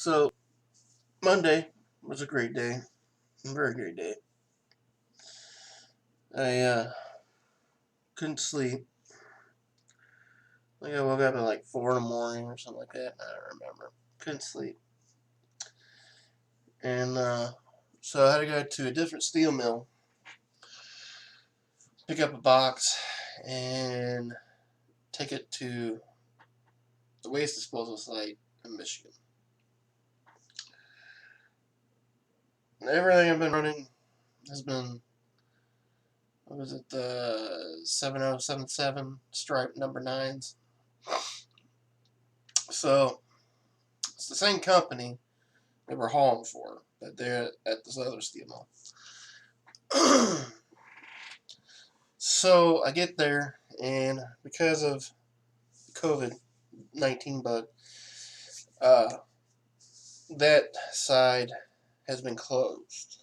So Monday was a great day, a very great day. I couldn't sleep. I woke up at like 4 in the morning or something like that. I don't remember. Couldn't sleep, and so I had to go to a different steel mill, pick up a box, and take it to the waste disposal site in Michigan. And everything I've been running has been, what was it, the 7077 stripe number 9s. So it's the same company they were hauling for, but they're at this other steel mill. So I get there, and because of COVID-19 bug, uh, that side has been closed.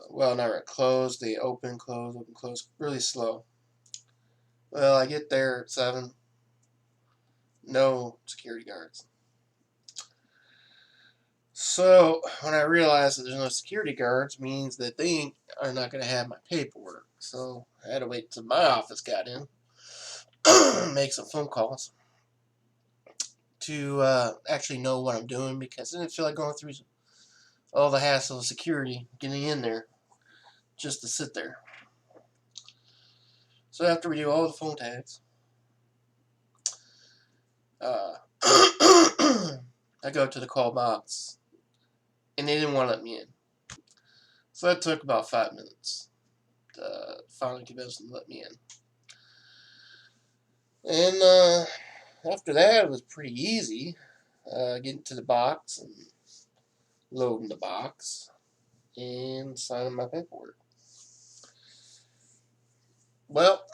Well, not really closed. They open, close, really slow. Well, I get there at 7. No security guards. So when I realized that there's no security guards, means that they are not going to have my paperwork. So I had to wait till my office got in, make some phone calls to actually know what I'm doing, because I didn't feel like going through all the hassle of security getting in there just to sit there. So after we do all the phone tags, I go to the call box, and they didn't want to let me in. So that took about 5 minutes to finally convince them to let me in. And after that, it was pretty easy getting to the box and loading the box and signing my paperwork. Well,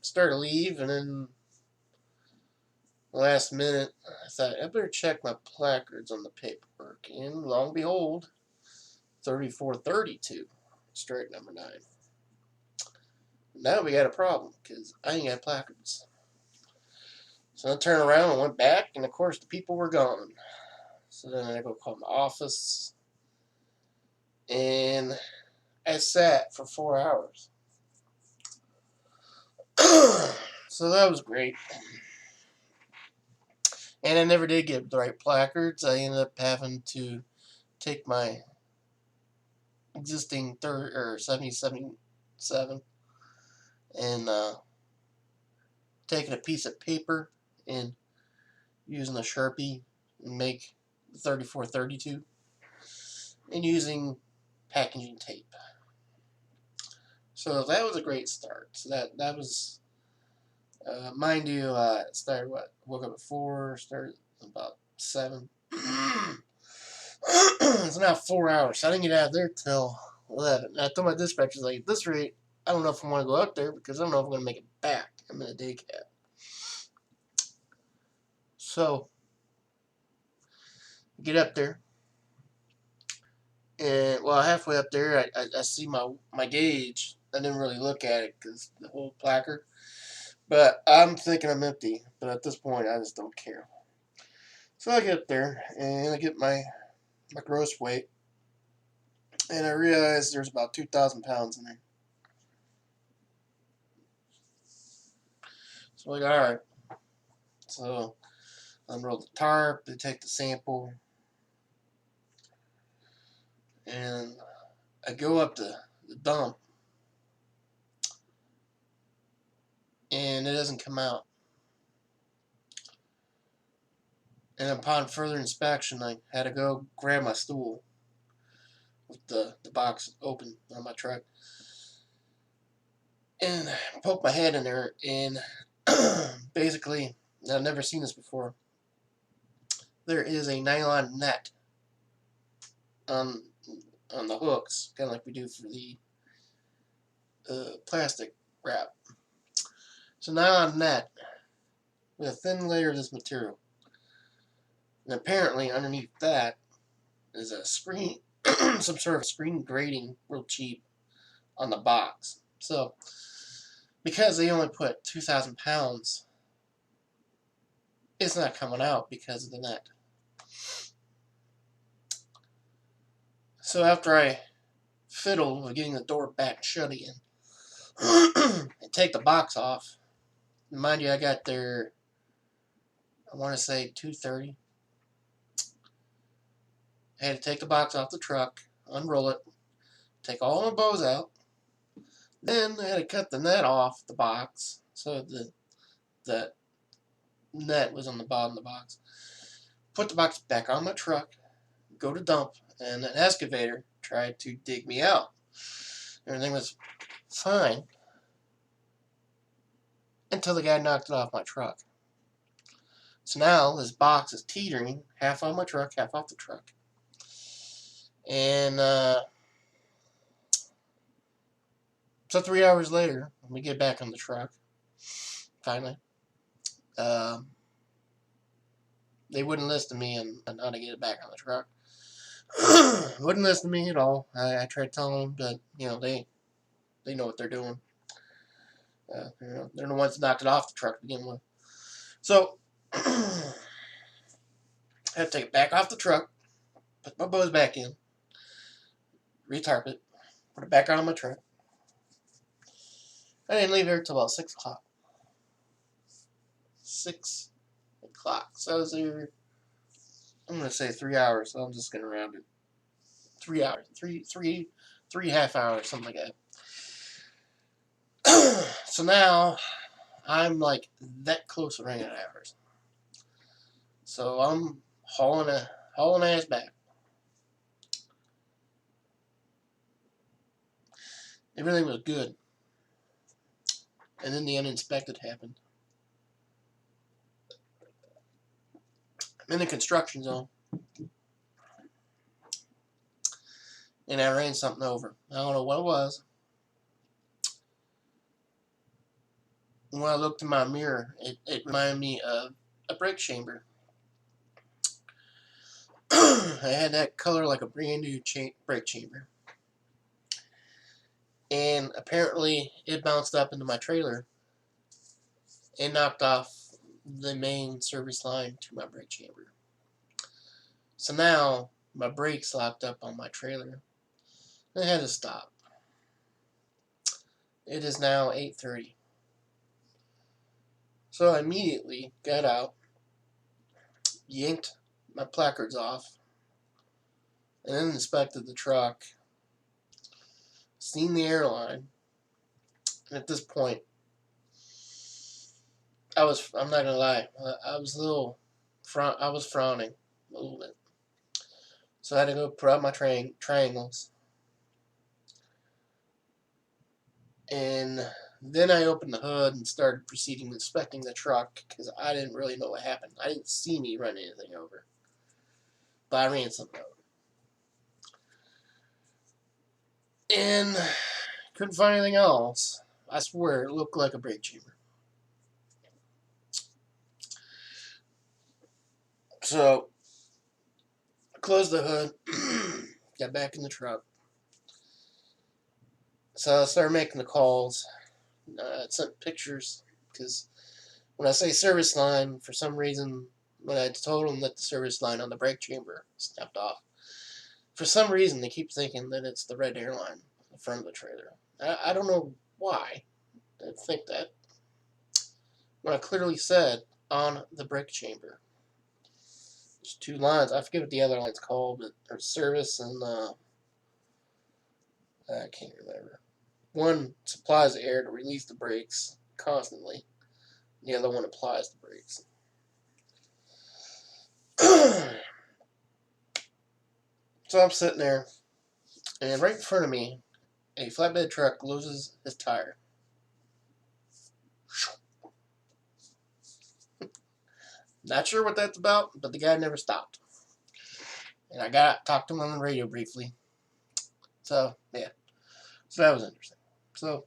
started to leave, and then the last minute, I thought I better check my placards on the paperwork, and lo and behold, 3432, strike number 9. Now we got a problem, because I ain't got placards. So I turned around and went back, and of course the people were gone. So then I go call my office, and I sat for 4 hours. So that was great. And I never did get the right placards. I ended up having to take my existing 7077 and taking a piece of paper and using a Sharpie and make 3432 and using packaging tape. So that was a great start. So that was, mind you, started woke up at 4, started about 7. It's now 4 hours, so I didn't get out of there till 11. And I told my dispatcher, like, at this rate, I don't know if I want to go out there, because I don't know if I'm going to make it back. I'm in a day cab. So I get up there, and well, halfway up there, I see my gauge. I didn't really look at it because the whole placard, but I'm thinking I'm empty. But at this point, I just don't care. So I get up there, and I get my gross weight, and I realize there's about 2,000 pounds in there. So I'm like, all right. So I unroll the tarp, they take the sample, and I go up to the dump, and it doesn't come out. And upon further inspection, I had to go grab my stool with the box open on my truck and poke my head in there, and basically, I've never seen this before, there is a nylon net on the hooks, kind of like we do for the plastic wrap. So nylon net with a thin layer of this material. And apparently underneath that is a screen, some sort of screen grating, real cheap, on the box. So because they only put 2,000 pounds it's not coming out because of the net. So after I fiddled with getting the door back shut again and take the box off, mind you, I got there, I want to say 2:30. I had to take the box off the truck, unroll it, take all my bows out. Then I had to cut the net off the box so the net was on the bottom of the box. Put the box back on my truck, go to dump, and an excavator tried to dig me out. Everything was fine until the guy knocked it off my truck. So now this box is teetering, half on my truck, half off the truck. And so 3 hours later, when we get back on the truck, finally, they wouldn't listen to me on how to get it back on the truck. Wouldn't listen to me at all. I tried telling them that, you know, they know what they're doing. They're the ones that knocked it off the truck to begin with. So, I had to take it back off the truck, put my bows back in, retarp it, put it back on my truck. I didn't leave here until about 6 o'clock. 6 o'clock. So I was there, I'm going to say 3 hours, so I'm just going to round it. 3 hours. Three half hours, something like that. So now, I'm like that close to running out of hours. So I'm hauling ass back. Everything was good. And then the unexpected happened. I'm in the construction zone. And I ran something over. I don't know what it was. When I looked in my mirror, it reminded me of a brake chamber. I had that color like a brand new brake chamber. And apparently it bounced up into my trailer and knocked off the main service line to my brake chamber. So now my brakes locked up on my trailer. I had to stop. It is now 8:30. So I immediately got out, yanked my placards off, and then inspected the truck, seen the airline, and at this point, I'm not gonna lie, I was frowning a little bit. So I had to go put out my triangles. And then I opened the hood and started proceeding inspecting the truck because I didn't really know what happened. I didn't see me run anything over. But I ran something over. And couldn't find anything else. I swear it looked like a brake chamber. So I closed the hood, got back in the truck. So I started making the calls. I sent pictures because when I say service line, for some reason, when I told them that the service line on the brake chamber snapped off, for some reason they keep thinking that it's the red airline in the front of the trailer. I don't know why they think that. When I clearly said on the brake chamber. There's 2 lines. I forget what the other line's called, but there's service and I can't remember. One supplies air to release the brakes constantly. The other one applies the brakes. So I'm sitting there, and right in front of me, a flatbed truck loses his tire. Not sure what that's about, but the guy never stopped. And I talked to him on the radio briefly. So, yeah. So that was interesting. So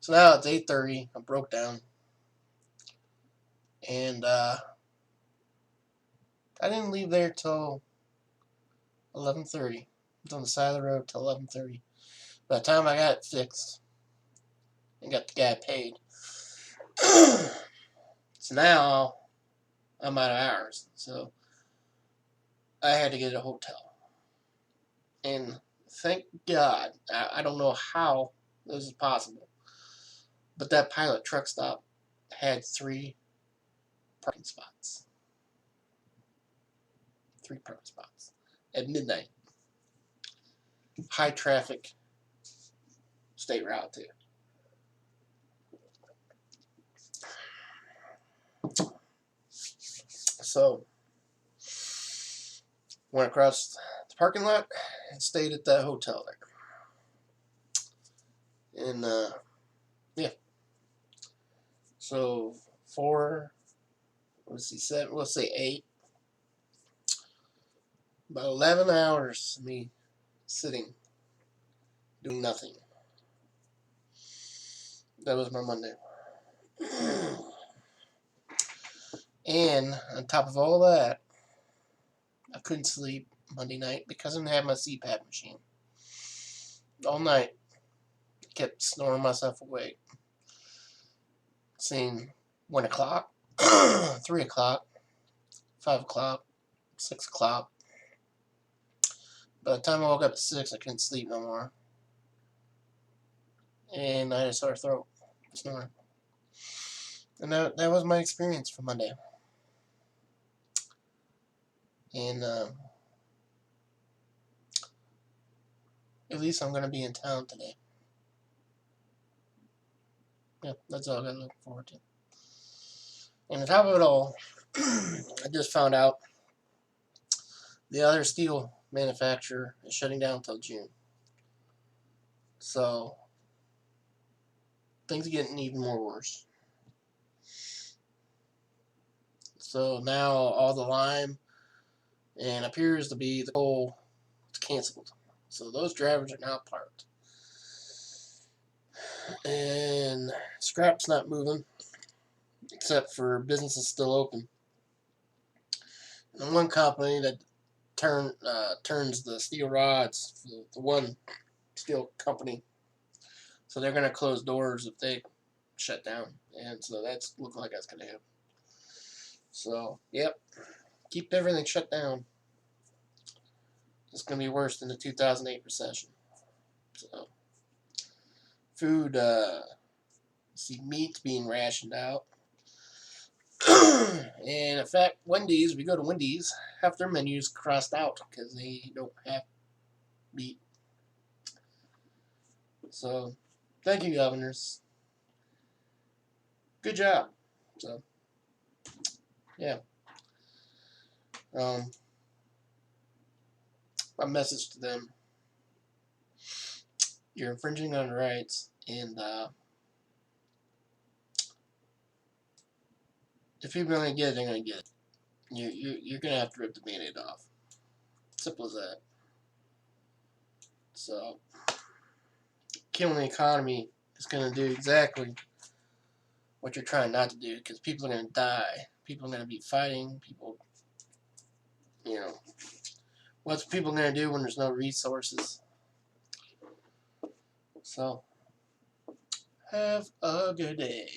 now it's 8:30. I broke down. And I didn't leave there till 11:30. I was on the side of the road till 11:30. By the time I got it fixed and got the guy paid. So now I'm out of hours. So I had to get a hotel. And thank God, I don't know how this is possible, but that Pilot truck stop had 3 parking spots. 3 parking spots at midnight. High traffic state route too. So went across the parking lot and stayed at that hotel there. And yeah, so 4, let's see, 7, let's say 8, about 11 hours of me sitting doing nothing. That was my Monday. And on top of all that, I couldn't sleep Monday night because I didn't have my CPAP machine. All night, I kept snoring myself awake. Saying 1 o'clock, 3 o'clock, 5 o'clock, 6 o'clock. By the time I woke up at 6, I couldn't sleep no more. And I had a sore throat, snoring. And that was my experience for Monday. And at least I'm going to be in town today. Yeah, that's all I got to look forward to. And on top of it all, I just found out the other steel manufacturer is shutting down until June. So things are getting even more worse. So now all the lime and appears to be the coal is canceled. So those drivers are now parked. And scrap's not moving, except for businesses still open. And one company that turns the steel rods, the one steel company, so they're going to close doors if they shut down. And so that's looking like that's going to happen. So, yep, keep everything shut down. It's going to be worse than the 2008 recession. So, food, see meat's being rationed out. And in fact, Wendy's, we go to Wendy's, half their menus crossed out because they don't have meat. So, thank you, governors. Good job. So, yeah. My message to them: you're infringing on rights, and if people are going to get it, they're going to get it. You're going to have to rip the Band-Aid off. Simple as that. So, killing the economy is going to do exactly what you're trying not to do, because people are going to die. People are going to be fighting. People, you know, what's people going to do when there's no resources? So, have a good day.